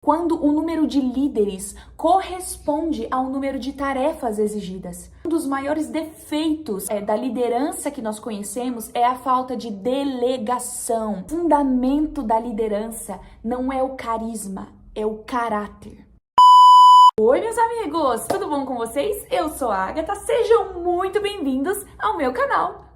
quando o número de líderes corresponde ao número de tarefas exigidas. Um dos maiores defeitos da liderança que nós conhecemos é a falta de delegação. O fundamento da liderança não é o carisma, é o caráter. Oi, meus amigos! Tudo bom com vocês? Eu sou a Agatha, sejam muito bem-vindos ao meu canal!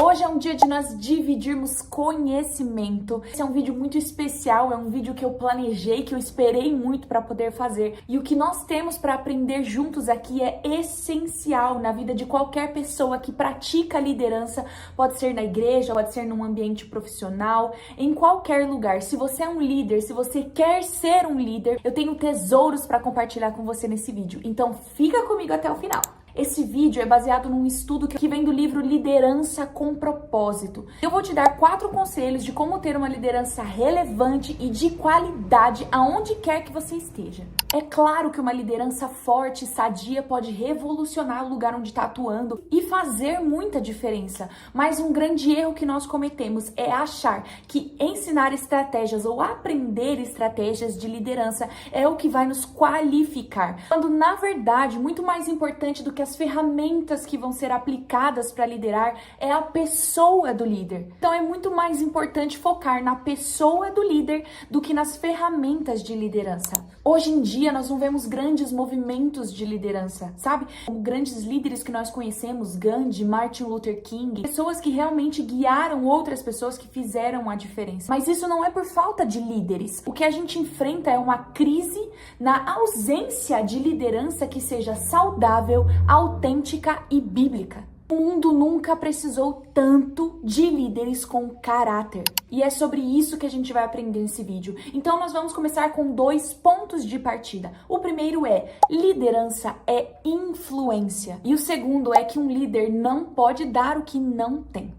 Hoje é um dia de nós dividirmos conhecimento. Esse é um vídeo muito especial, é um vídeo que eu planejei, que eu esperei muito para poder fazer. E o que nós temos para aprender juntos aqui é essencial na vida de qualquer pessoa que pratica liderança. Pode ser na igreja, pode ser num ambiente profissional, em qualquer lugar. Se você é um líder, se você quer ser um líder, eu tenho tesouros para compartilhar com você nesse vídeo. Então fica comigo até o final. Esse vídeo é baseado num estudo que vem do livro Liderança com Propósito. Eu vou te dar 4 conselhos de como ter uma liderança relevante e de qualidade aonde quer que você esteja. É claro que uma liderança forte e sadia pode revolucionar o lugar onde está atuando e fazer muita diferença. Mas um grande erro que nós cometemos é achar que ensinar estratégias ou aprender estratégias de liderança é o que vai nos qualificar. Quando, na verdade, muito mais importante do que as ferramentas que vão ser aplicadas para liderar é a pessoa do líder. Então é muito mais importante focar na pessoa do líder do que nas ferramentas de liderança. Hoje em dia nós não vemos grandes movimentos de liderança, sabe? Como grandes líderes que nós conhecemos, Gandhi, Martin Luther King, pessoas que realmente guiaram outras pessoas que fizeram a diferença. Mas isso não é por falta de líderes. O que a gente enfrenta é uma crise na ausência de liderança que seja saudável, autêntica e bíblica. O mundo nunca precisou tanto de líderes com caráter. E é sobre isso que a gente vai aprender nesse vídeo. Então nós vamos começar com 2 pontos de partida. O primeiro é: liderança é influência. E o segundo é que um líder não pode dar o que não tem.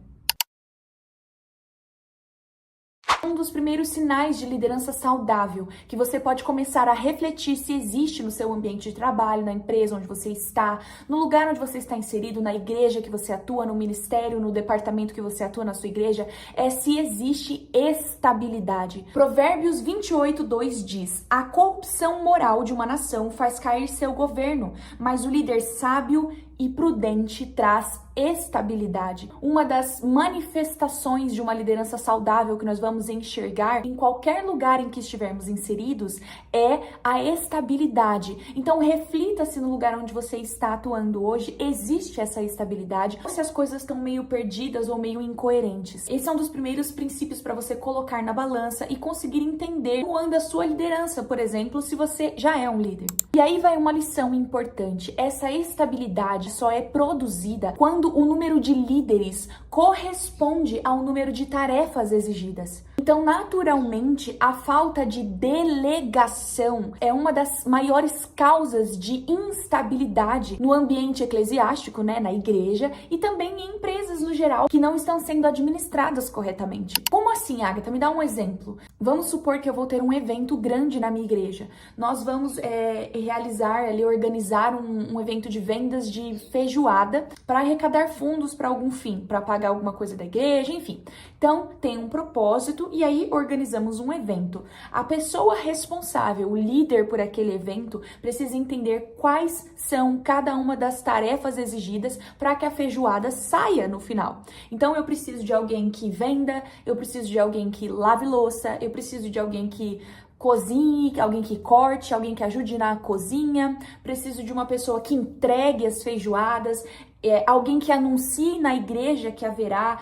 Um dos primeiros sinais de liderança saudável que você pode começar a refletir se existe no seu ambiente de trabalho, na empresa onde você está, no lugar onde você está inserido, na igreja que você atua, no ministério, no departamento que você atua na sua igreja, é se existe estabilidade. Provérbios 28:2 diz: a corrupção moral de uma nação faz cair seu governo, mas o líder sábio e prudente traz estabilidade. Uma das manifestações de uma liderança saudável que nós vamos enxergar em qualquer lugar em que estivermos inseridos é a estabilidade. Então reflita se no lugar onde você está atuando hoje existe essa estabilidade ou se as coisas estão meio perdidas ou meio incoerentes. Esse é um dos primeiros princípios para você colocar na balança e conseguir entender como anda a sua liderança, por exemplo, se você já é um líder. E aí vai uma lição importante. Essa estabilidade só é produzida quando o número de líderes corresponde ao número de tarefas exigidas. Então, naturalmente, a falta de delegação é uma das maiores causas de instabilidade no ambiente eclesiástico, né, na igreja, e também em empresas no geral que não estão sendo administradas corretamente. Como assim, Agatha? Me dá um exemplo. Vamos supor que eu vou ter um evento grande na minha igreja. Nós vamos organizar um evento de vendas de feijoada para arrecadar fundos para algum fim, para pagar alguma coisa da igreja, enfim. Então, tem um propósito e aí organizamos um evento. A pessoa responsável, o líder por aquele evento, precisa entender quais são cada uma das tarefas exigidas para que a feijoada saia no final. Então, eu preciso de alguém que venda, eu preciso de alguém que lave louça, eu preciso de alguém que cozinhe, alguém que corte, alguém que ajude na cozinha, preciso de uma pessoa que entregue as feijoadas, alguém que anuncie na igreja que haverá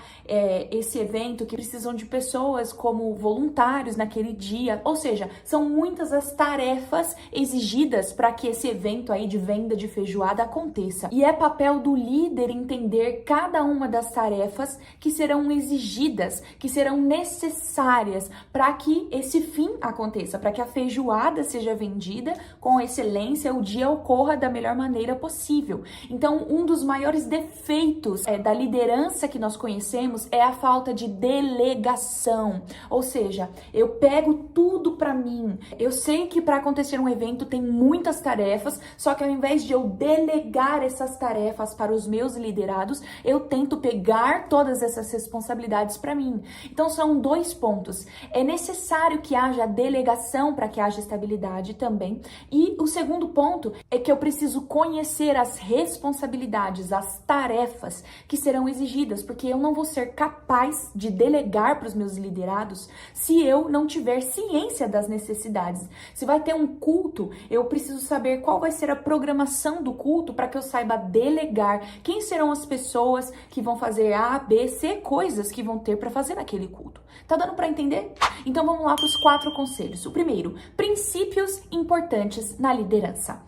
esse evento, que precisam de pessoas como voluntários naquele dia. Ou seja, são muitas as tarefas exigidas para que esse evento aí de venda de feijoada aconteça. E é papel do líder entender cada uma das tarefas que serão exigidas, que serão necessárias para que esse fim aconteça, para que a feijoada seja vendida com excelência, o dia ocorra da melhor maneira possível. Então, um dos maiores maiores defeitos da liderança que nós conhecemos é a falta de delegação. Ou seja, eu pego tudo pra mim. Eu sei que para acontecer um evento tem muitas tarefas, só que ao invés de eu delegar essas tarefas para os meus liderados, eu tento pegar todas essas responsabilidades para mim. Então são 2 pontos. É necessário que haja delegação para que haja estabilidade também. E o segundo ponto é que eu preciso conhecer as responsabilidades, as tarefas que serão exigidas, porque eu não vou ser capaz de delegar para os meus liderados se eu não tiver ciência das necessidades. Se vai ter um culto, eu preciso saber qual vai ser a programação do culto para que eu saiba delegar quem serão as pessoas que vão fazer A, B, C, coisas que vão ter para fazer naquele culto. Tá dando para entender? Então vamos lá para os 4 conselhos. O primeiro, princípios importantes na liderança.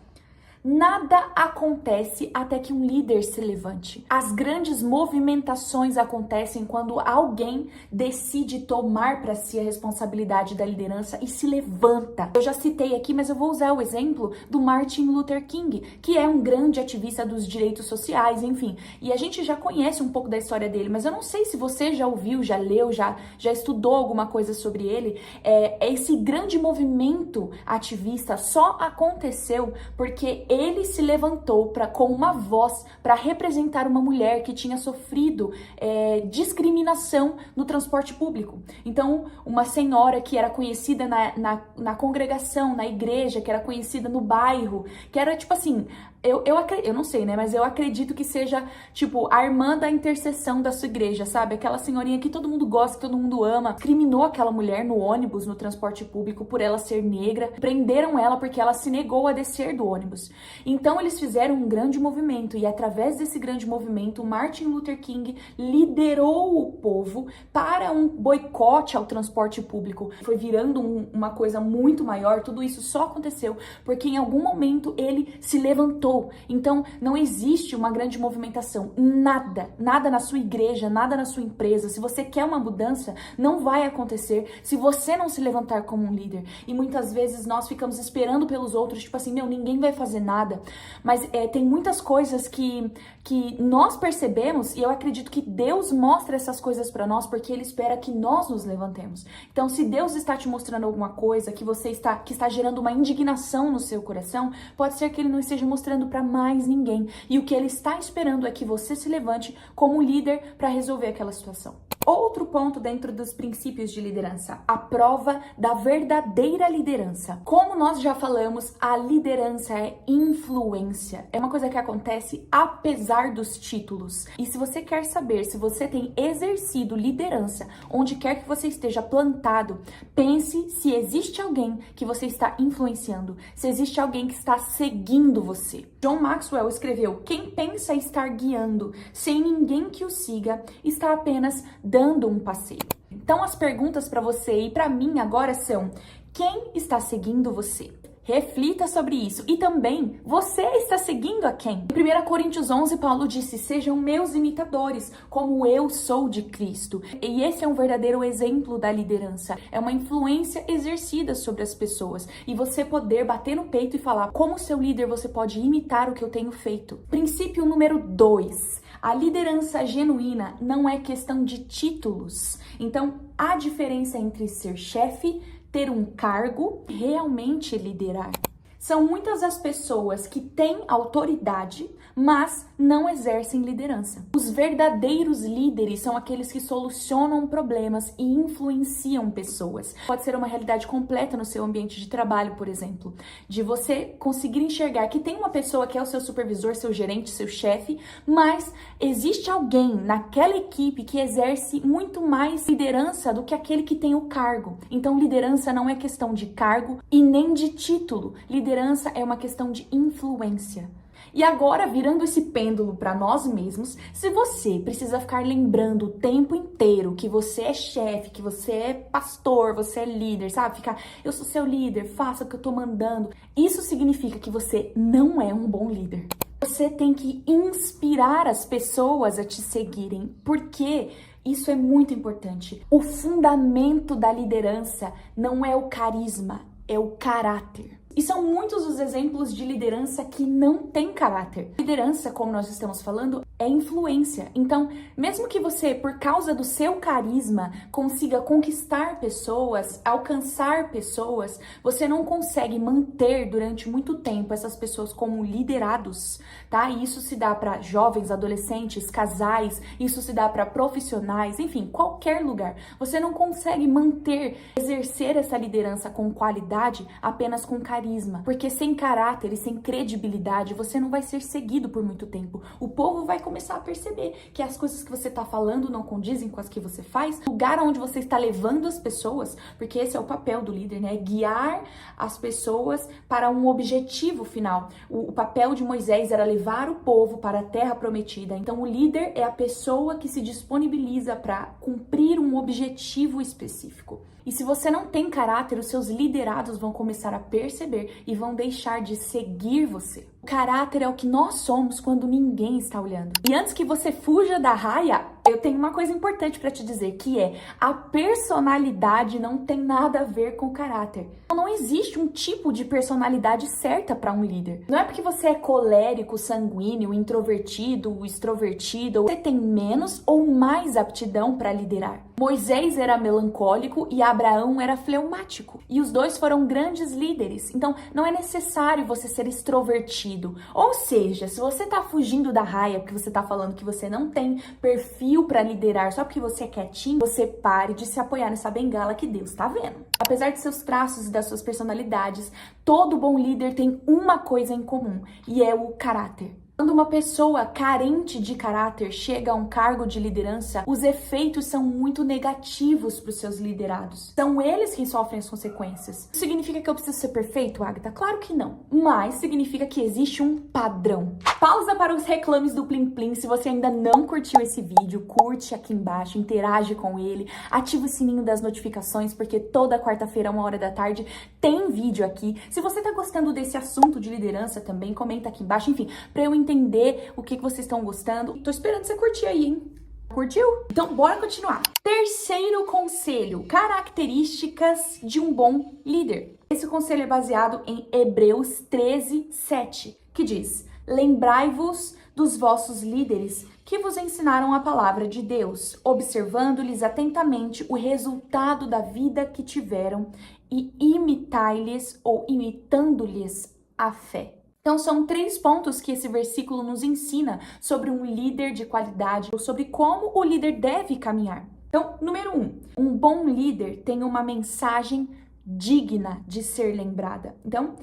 Nada acontece até que um líder se levante. As grandes movimentações acontecem quando alguém decide tomar para si a responsabilidade da liderança e se levanta. Eu já citei aqui, mas eu vou usar o exemplo do Martin Luther King, que é um grande ativista dos direitos sociais, enfim. E a gente já conhece um pouco da história dele, mas eu não sei se você já ouviu, já leu, já estudou alguma coisa sobre ele. Esse grande movimento ativista só aconteceu porque ele se levantou com uma voz para representar uma mulher que tinha sofrido discriminação no transporte público. Então, uma senhora que era conhecida na congregação, na igreja, que era conhecida no bairro, que era tipo assim... Eu não sei, né? Mas eu acredito que seja, tipo, a irmã da intercessão da sua igreja, sabe? Aquela senhorinha que todo mundo gosta, que todo mundo ama. Discriminou aquela mulher no ônibus, no transporte público, por ela ser negra. Prenderam ela porque ela se negou a descer do ônibus. Então, eles fizeram um grande movimento. E através desse grande movimento, Martin Luther King liderou o povo para um boicote ao transporte público. Foi virando uma coisa muito maior. Tudo isso só aconteceu porque em algum momento ele se levantou. Então, não existe uma grande movimentação, nada na sua igreja, nada na sua empresa. Se você quer uma mudança, não vai acontecer se você não se levantar como um líder. E muitas vezes nós ficamos esperando pelos outros, tipo assim, ninguém vai fazer nada. Mas tem muitas coisas que nós percebemos, e eu acredito que Deus mostra essas coisas para nós porque Ele espera que nós nos levantemos. Então, se Deus está te mostrando alguma coisa que está gerando uma indignação no seu coração, pode ser que Ele não esteja mostrando para mais ninguém. E o que Ele está esperando é que você se levante como líder para resolver aquela situação. Outro ponto dentro dos princípios de liderança, a prova da verdadeira liderança. Como nós já falamos, a liderança é influência. É uma coisa que acontece apesar dos títulos. E se você quer saber se você tem exercido liderança onde quer que você esteja plantado, pense se existe alguém que você está influenciando, se existe alguém que está seguindo você. John Maxwell escreveu: quem pensa estar guiando sem ninguém que o siga, está apenas dando um passeio. Então as perguntas para você e para mim agora são: quem está seguindo você? Reflita sobre isso. E também, você está seguindo a quem? Em 1 Coríntios 11, Paulo disse: sejam meus imitadores, como eu sou de Cristo. E esse é um verdadeiro exemplo da liderança. É uma influência exercida sobre as pessoas. E você poder bater no peito e falar: como seu líder, você pode imitar o que eu tenho feito. Princípio número 2. A liderança genuína não é questão de títulos. Então, há diferença entre ser chefe, ter um cargo e realmente liderar. São muitas as pessoas que têm autoridade, mas não exercem liderança. Os verdadeiros líderes são aqueles que solucionam problemas e influenciam pessoas. Pode ser uma realidade completa no seu ambiente de trabalho, por exemplo, de você conseguir enxergar que tem uma pessoa que é o seu supervisor, seu gerente, seu chefe, mas existe alguém naquela equipe que exerce muito mais liderança do que aquele que tem o cargo. Então, liderança não é questão de cargo e nem de título. Liderança é uma questão de influência. E agora, virando esse pêndulo para nós mesmos, se você precisa ficar lembrando o tempo inteiro que você é chefe, que você é pastor, você é líder, sabe? Ficar, eu sou seu líder, faça o que eu tô mandando. Isso significa que você não é um bom líder. Você tem que inspirar as pessoas a te seguirem, porque isso é muito importante. O fundamento da liderança não é o carisma, é o caráter. E são muitos os exemplos de liderança que não tem caráter. Liderança, como nós estamos falando, é influência. Então, mesmo que você, por causa do seu carisma, consiga conquistar pessoas, alcançar pessoas, você não consegue manter durante muito tempo essas pessoas como liderados, tá? E isso se dá para jovens, adolescentes, casais, isso se dá para profissionais, enfim, qualquer lugar. Você não consegue manter, exercer essa liderança com qualidade apenas com carisma, porque sem caráter e sem credibilidade, você não vai ser seguido por muito tempo. O povo vai começar a perceber que as coisas que você está falando não condizem com as que você faz, o lugar onde você está levando as pessoas, porque esse é o papel do líder, né? Guiar as pessoas para um objetivo final. O papel de Moisés era levar o povo para a terra prometida. Então, o líder é a pessoa que se disponibiliza para cumprir um objetivo específico. E se você não tem caráter, os seus liderados vão começar a perceber e vão deixar de seguir você. O caráter é o que nós somos quando ninguém está olhando. E antes que você fuja da raia, eu tenho uma coisa importante para te dizer, que é a personalidade não tem nada a ver com caráter. Não existe um tipo de personalidade certa para um líder. Não é porque você é colérico, sanguíneo, introvertido, extrovertido, você tem menos ou mais aptidão para liderar. Moisés era melancólico e Abraão era fleumático. E os dois foram grandes líderes. Então, não é necessário você ser extrovertido. Ou seja, se você tá fugindo da raia porque você tá falando que você não tem perfil para liderar só porque você é quietinho, você pare de se apoiar nessa bengala que Deus tá vendo. Apesar de seus traços e das suas personalidades, todo bom líder tem uma coisa em comum, e é o caráter. Quando uma pessoa carente de caráter chega a um cargo de liderança, os efeitos são muito negativos para os seus liderados. São eles que sofrem as consequências. Isso significa que eu preciso ser perfeito, Agatha? Claro que não. Mas significa que existe um padrão. Pausa para os reclames do Plim Plim. Se você ainda não curtiu esse vídeo, curte aqui embaixo, interage com ele, ativa o sininho das notificações, porque toda quarta-feira, 13h, tem vídeo aqui. Se você tá gostando desse assunto de liderança também, comenta aqui embaixo. Enfim, para eu entender o que vocês estão gostando. Tô esperando você curtir aí, hein? Curtiu? Então, bora continuar. Terceiro conselho, características de um bom líder. Esse conselho é baseado em Hebreus 13:7, que diz: lembrai-vos dos vossos líderes que vos ensinaram a palavra de Deus, observando-lhes atentamente o resultado da vida que tiveram e imitai-lhes ou imitando-lhes a fé. Então, são 3 pontos que esse versículo nos ensina sobre um líder de qualidade, ou sobre como o líder deve caminhar. Então, número 1, um bom líder tem uma mensagem digna de ser lembrada. Então,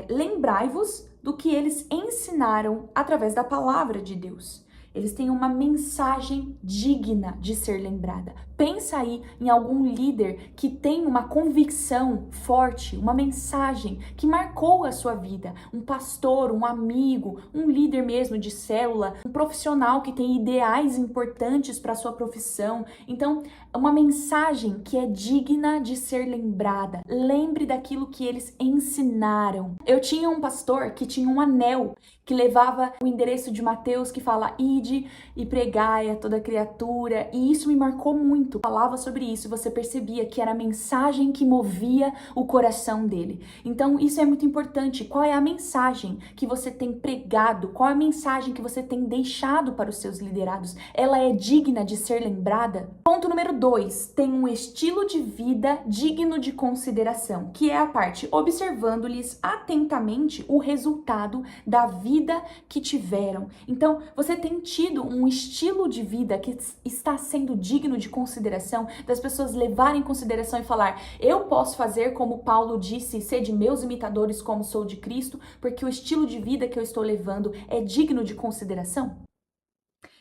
lembrai-vos do que eles ensinaram através da palavra de Deus. Eles têm uma mensagem digna de ser lembrada. Pensa aí em algum líder que tem uma convicção forte, uma mensagem que marcou a sua vida. Um pastor, um amigo, um líder mesmo de célula, um profissional que tem ideais importantes para a sua profissão. Então, uma mensagem que é digna de ser lembrada. Lembre daquilo que eles ensinaram. Eu tinha um pastor que tinha um anel que levava o endereço de Mateus, que fala: ide e pregai a toda criatura, e isso me marcou muito. Falava sobre isso, você percebia que era a mensagem que movia o coração dele. Então, isso é muito importante. Qual é a mensagem que você tem pregado? Qual é a mensagem que você tem deixado para os seus liderados? Ela é digna de ser lembrada? Ponto número 2, tem um estilo de vida digno de consideração, que é a parte observando-lhes atentamente o resultado da vida que tiveram. Então, você tem tido um estilo de vida que está sendo digno de consideração, das pessoas levarem em consideração e falar: eu posso fazer como Paulo disse, ser de meus imitadores como sou de Cristo, porque o estilo de vida que eu estou levando é digno de consideração?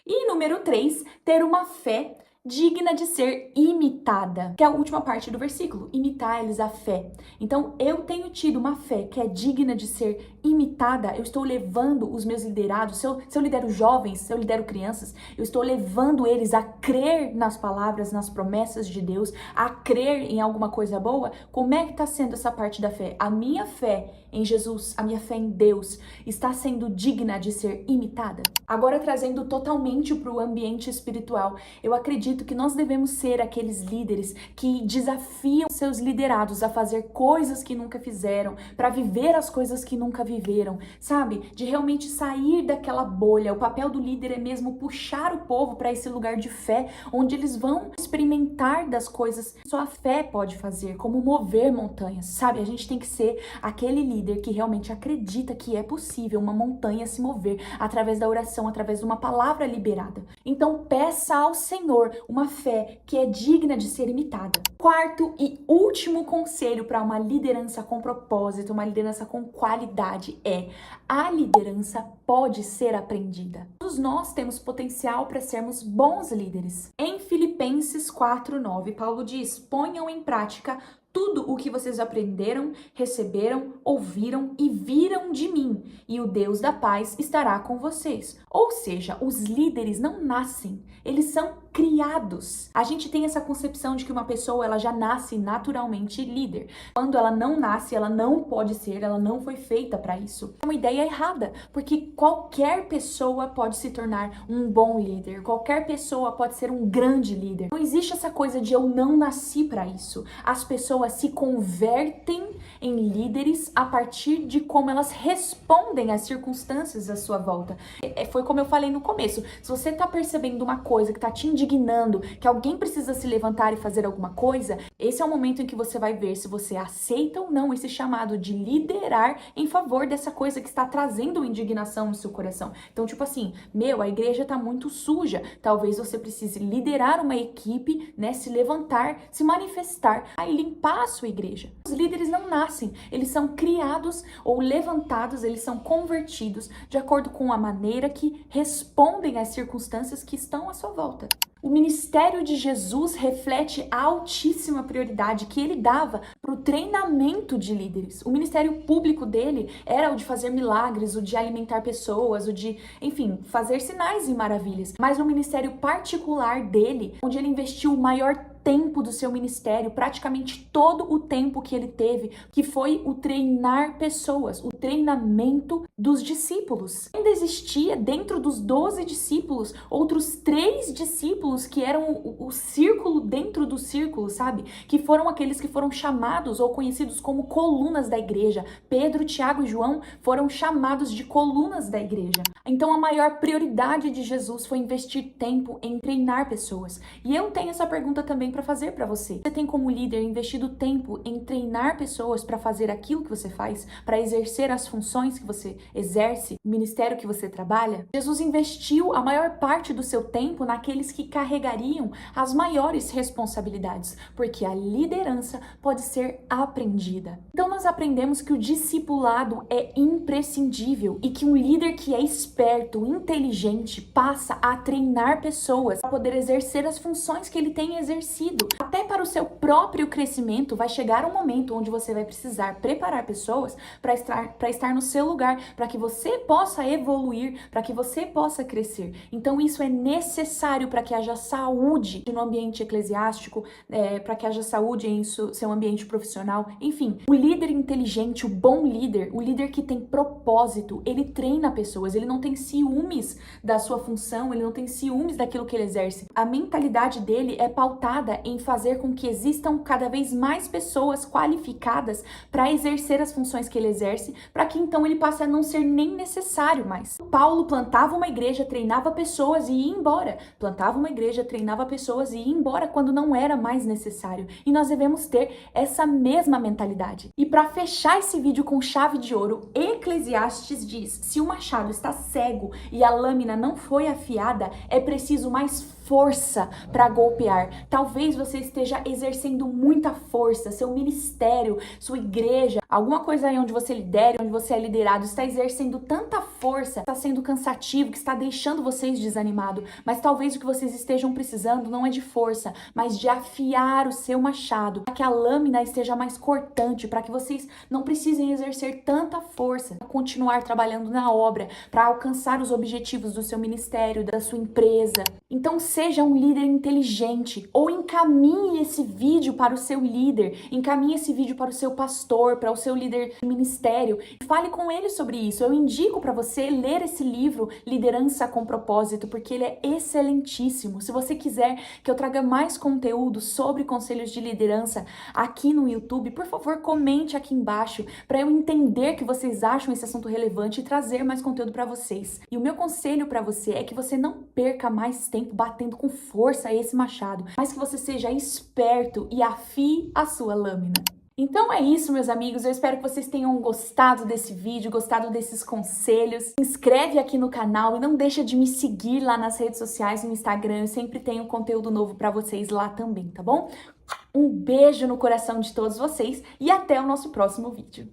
E número 3, ter uma fé digna de ser imitada, que é a última parte do versículo, imitar eles a fé. Então, eu tenho tido uma fé que é digna de ser imitada. Eu estou levando os meus liderados, se eu lidero jovens, se eu lidero crianças, eu estou levando eles a crer nas palavras, nas promessas de Deus, a crer em alguma coisa boa. Como é que está sendo essa parte da fé? A minha fé em Jesus, a minha fé em Deus, está sendo digna de ser imitada? Agora, trazendo totalmente para o ambiente espiritual, eu acredito acredito que nós devemos ser aqueles líderes que desafiam seus liderados a fazer coisas que nunca fizeram, para viver as coisas que nunca viveram, sabe? De realmente sair daquela bolha. O papel do líder é mesmo puxar o povo para esse lugar de fé, onde eles vão experimentar das coisas que só a fé pode fazer, como mover montanhas, sabe? A gente tem que ser aquele líder que realmente acredita que é possível uma montanha se mover através da oração, através de uma palavra liberada. Então peça ao Senhor uma fé que é digna de ser imitada. Quarto e último conselho para uma liderança com propósito, uma liderança com qualidade é: a liderança pode ser aprendida. Todos nós temos potencial para sermos bons líderes. Em Filipenses 4:9, Paulo diz: ponham em prática tudo o que vocês aprenderam, receberam, ouviram e viram de mim, e o Deus da paz estará com vocês. Ou seja, os líderes não nascem, eles são criados. A gente tem essa concepção de que uma pessoa ela já nasce naturalmente líder. Quando ela não nasce, ela não pode ser, ela não foi feita para isso. É uma ideia errada, porque qualquer pessoa pode se tornar um bom líder, qualquer pessoa pode ser um grande líder. Não existe essa coisa de eu não nasci para isso. As pessoas se convertem em líderes a partir de como elas respondem às circunstâncias à sua volta. Foi como eu falei no começo. Se você tá percebendo uma coisa que tá te indignando, que alguém precisa se levantar e fazer alguma coisa, esse é o momento em que você vai ver se você aceita ou não esse chamado de liderar em favor dessa coisa que está trazendo indignação no seu coração. Então, tipo assim, a igreja tá muito suja. Talvez você precise liderar uma equipe, né, se levantar, se manifestar e limpar a sua igreja. Os líderes não nascem, eles são criados ou levantados, eles são convertidos de acordo com a maneira que respondem às circunstâncias que estão à sua volta. O ministério de Jesus reflete a altíssima prioridade que ele dava para o treinamento de líderes. O ministério público dele era o de fazer milagres, o de alimentar pessoas, o de, enfim, fazer sinais e maravilhas. Mas no ministério particular dele, onde ele investiu o maior tempo do seu ministério, praticamente todo o tempo que ele teve, que foi o treinar pessoas, o treinamento dos discípulos. Ainda existia dentro dos 12 discípulos, outros 3 discípulos que eram o círculo dentro do círculo, sabe? Que foram aqueles que foram chamados ou conhecidos como colunas da igreja. Pedro, Tiago e João foram chamados de colunas da igreja. Então a maior prioridade de Jesus foi investir tempo em treinar pessoas. E eu tenho essa pergunta também para fazer para você. Você tem como líder investido tempo em treinar pessoas para fazer aquilo que você faz, para exercer as funções que você exerce, o ministério que você trabalha? Jesus investiu a maior parte do seu tempo naqueles que carregariam as maiores responsabilidades, porque a liderança pode ser aprendida. Então nós aprendemos que o discipulado é imprescindível e que um líder que é esperto, inteligente, passa a treinar pessoas para poder exercer as funções que ele tem exercido. Até para o seu próprio crescimento, vai chegar um momento onde você vai precisar preparar pessoas para estar no seu lugar, para que você possa evoluir, para que você possa crescer. Então isso é necessário para que haja saúde no ambiente eclesiástico, para que haja saúde em seu ambiente profissional. Enfim, o líder inteligente, o bom líder, o líder que tem propósito, ele treina pessoas, ele não tem ciúmes da sua função, ele não tem ciúmes daquilo que ele exerce. A mentalidade dele é pautada em fazer com que existam cada vez mais pessoas qualificadas para exercer as funções que ele exerce, para que então ele passe a não ser nem necessário mais. Paulo plantava uma igreja, treinava pessoas e ia embora. Plantava uma igreja, treinava pessoas e ia embora quando não era mais necessário. E nós devemos ter essa mesma mentalidade. E para fechar esse vídeo com chave de ouro, Eclesiastes diz: se o machado está cego e a lâmina não foi afiada, é preciso mais força para golpear. Talvez você esteja exercendo muita força, seu ministério, sua igreja, alguma coisa aí onde você lidera, onde você é liderado, está exercendo tanta força, está sendo cansativo, que está deixando vocês desanimados. Mas talvez o que vocês estejam precisando não é de força, mas de afiar o seu machado, para que a lâmina esteja mais cortante, para que vocês não precisem exercer tanta força, para continuar trabalhando na obra, para alcançar os objetivos do seu ministério, da sua empresa. Então seja um líder inteligente, ou encaminhe esse vídeo para o seu líder, encaminhe esse vídeo para o seu pastor, para o seu líder de ministério, e fale com ele sobre isso. Eu indico para você você ler esse livro, Liderança com Propósito, porque ele é excelentíssimo. Se você quiser que eu traga mais conteúdo sobre conselhos de liderança aqui no YouTube, por favor, comente aqui embaixo para eu entender que vocês acham esse assunto relevante e trazer mais conteúdo para vocês. E o meu conselho para você é que você não perca mais tempo batendo com força esse machado, mas que você seja esperto e afie a sua lâmina. Então é isso, meus amigos, eu espero que vocês tenham gostado desse vídeo, gostado desses conselhos. Se inscreve aqui no canal e não deixa de me seguir lá nas redes sociais, no Instagram, eu sempre tenho conteúdo novo pra vocês lá também, tá bom? Um beijo no coração de todos vocês e até o nosso próximo vídeo.